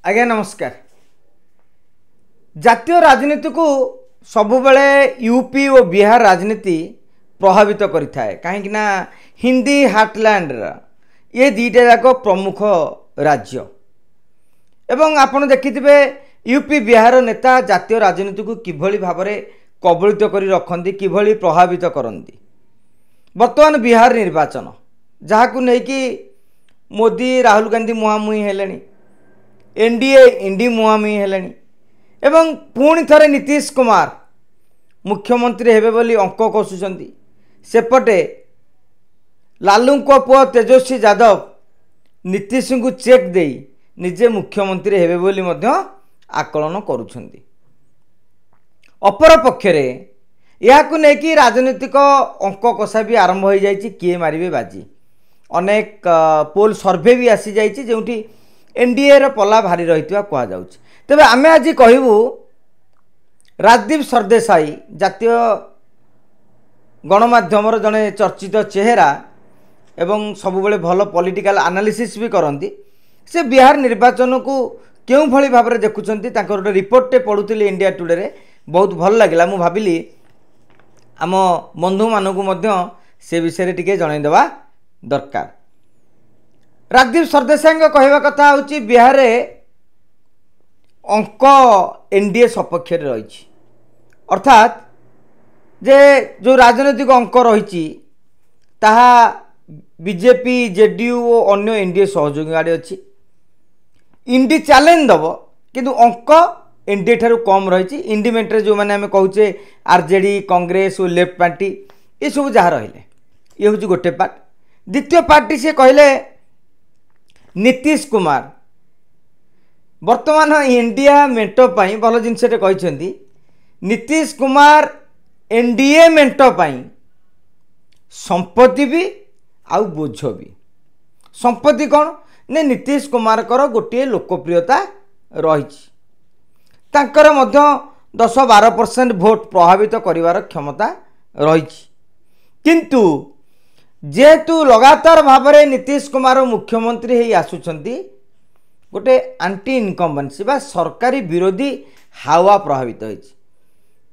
आज्ञा नमस्कार। जातीय राजनीति को सबुबले यूपी और बिहार राजनीति प्रभावित करिथाए कहीं ना हिंदी हार्टलैंड ये दीटा जाक प्रमुख राज्य एवं आपण देखिथिबे यूपी बिहार नेता जातीय राजनीति को किभली भाव में कबलित करी रखती किभली प्रभावित करती। वर्तमान बिहार निर्वाचन जहां नहीं कि मोदी राहुल गांधी मुहांमुही हेलेनी, एनडीए इंडी मुहांमुही हेलेनी एवं पुणी थरे नीतीश कुमार मुख्यमंत्री हेबे बोली अंक कसुचंती। सेपटे लालू को पुआ तेजस्वी यादव नीतीश को चेक दे निजे मुख्यमंत्री हेबे बोली मध्य आकलन करुछंती। अपर पक्षरे याकु नेकी राजनीतिक अंक कषा भी आरंभ हो जाइए किए मारिबे बाजी। अनेक पोल सर्वे भी आसी जाइए जोठी एनडीए रो पला भारी रहितवा कहा जाउछ। तेबे आमे आज कहबू राजदीप सरदेसाई जातीय गणमाध्यम जड़े चर्चित चेहरा एवं सबुबले भल पॉलिटिकल एनालिसिस भी करती। से बिहार निर्वाचन को क्यों भली भाव में देखुंत गोटे रिपोर्टे पढ़ुली इंडिया टुडे रे बहुत भल लगिला। मु भाविली आम बंधु मानू से विषय टिके जनईदेवा दरकार। राजदीप सरदेसाई कहवा कथा हूँ बिहार में अंक एनडीए सपक्ष रही अर्थात जे जो राजनैतिक अंक रही ताहा बीजेपी जेडीयू और अन्य एनडीए सहयोगी आड़े अच्छी। इंडी चैलेंज दब किंतु अंक एनडीए ठारू कम रही। इंडिमेंटे जो मैंने आम कहे आरजेडी कांग्रेस और लेफ्ट पार्टी ये सब जहाँ रहिले ये हूँ गोटे पार्ट। द्वितीय पार्टी से कहले नीतीश कुमार वर्तमान इंडिया मेंट पाई भल जिनसे कहते नीतीश कुमार एनडीए मेंट पाई संपत्ति भी आउ बोझ भी। संपत्ति कौन ने नीतीश कुमार कर गोटे लोकप्रियता रही 10-12% भोट प्रभावित करिवार क्षमता रही। किंतु जेहेतु लगातार भाव में नीतीश कुमार मुख्यमंत्री ही आसुचंती गोटे आंटी इनकम्बेंसी बा सरकारी विरोधी हावा प्रभावित होइछि।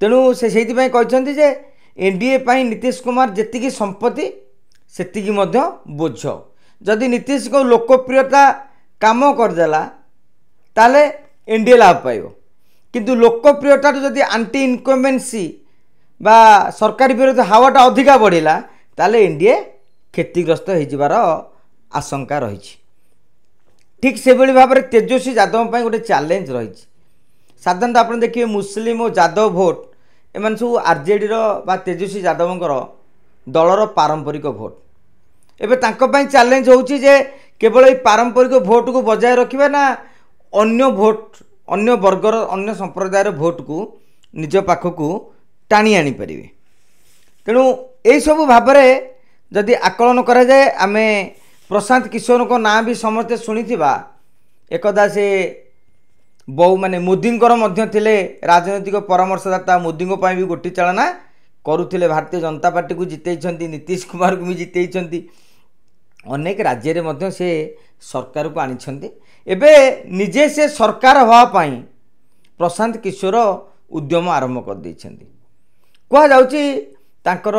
तेणु से कहते जे एनडीए पाई नीतीश कुमार जेतिकी संपत्ति सेतिकी मध्य बोझ। जदि नीतीश को लोकप्रियता काम करदेला ताले एनडीए लाभ पाइबो। किंतु लोकप्रियता जदि आंटी इनकम्बेंसी बा सरकारी विरोधी हावाटा अधिका बढ़िला ताले एनडीए क्षतिग्रस्त होइजिबार आशंका रही। ठीक से भाव में तेजस्वी यादव पर गोटे चैलेंज रही। साधारणतः आप देखिए मुस्लिम और यादव भोट एम सब आरजेडी बा तेजस्वी यादव दलर पारंपरिक भोट एवं चैलेंज होउछि जे केवल पारंपरिक भोट को बजाय रखिबा ना अन्य भोट अन्य वर्गर अन्य संप्रदायर भोट को निज पाखक टाणी आनी परिवे। तेणु यही सब भाव में जदि आकलन करा जाए आमे प्रशांत किशोर को नाम भी समस्ते शुणिथिबा। एकदा से बहु माने मोदींकर मध्य थिले राजनैतिक परामर्शदाता मोदी भी गोटी चालना करुथिले। भारतीय जनता पार्टी को जितेइछंती, नीतीश कुमार को भी जितेइछंती, अनेक राज्य रे मध्य से सरकार को आनिछंती। एबे निजे से सरकार हवा पाई प्रशांत किशोर उद्यम आरंभ कर दैछंती। कहा जाउची तांकर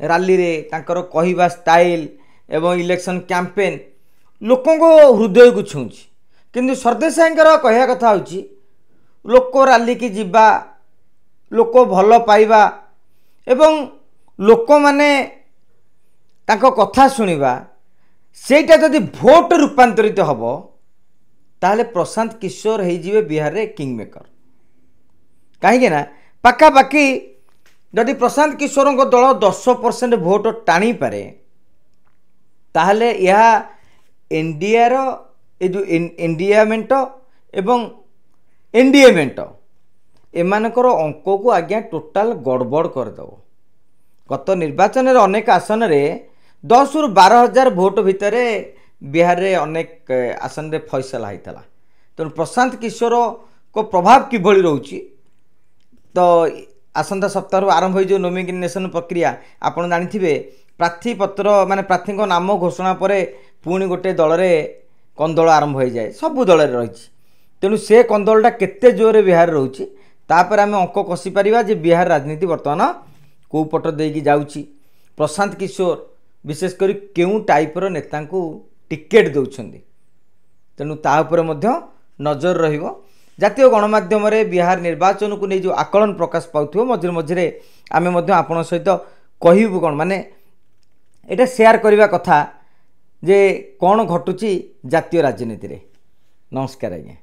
रैली रे तांकर कहिबा स्टाइल एवं इलेक्शन कैंपेन लोकों को हृदय को छुँची। किंतु सरदेसाई कहया कथा हूँ लोक रैली की जीवा लोक भल पाइबा एवं लोक माने तांको कथा शुणिबा सेटा जदि भोट रूपांतरित हम ताहले प्रशांत किशोर हो बिहार रे किंग मेकर। कहीं ना पाखापाखि जदि प्रशांत किशोर दल 10% भोट टाणी पारे ताहले यह एनडीए रो ए जो एनडीए मेंट एवं एनडीए मेंट एमानकर अंक को आज्ञा टोटाल गड़बड़ करदेव। गत निर्वाचन अनेक आसन रे 10 ରୁ 12 हजार भोट भितर बिहार रे अनेक आसन रे फैसला होता। तेणु प्रशांत किशोर को प्रभाव किभली रोची तो आसंता सप्ताह आरंभ हो नोमिनेशन प्रक्रिया आपड़ जानी प्रार्थी पत्र माने प्रार्थी नाम घोषणा पर पुणी गोटे दल रे कंदल आरंभ हो जाए। सबु दल रही तेणु से कंदलटा केते जोरे बिहार रोचे तापर आम अंक कषि पारिबा जे बिहार राजनीति वर्तमान कौ पट देकी जाउची प्रशांत किशोर विशेषकर केउं टाइपर नेता टिकेट दौरान तेणु तापर नजर रहिबो। जातीय गणमाध्यम बिहार निर्वाचन को नहीं जो आकलन प्रकाश पाउथिबो मझिरे मझिरे आमे मध्य आपण सहित कहबू कौन माने एटा शेयर करने कथा जे कौन घटुची जातीय राजनीति रे। नमस्कार आज्ञा।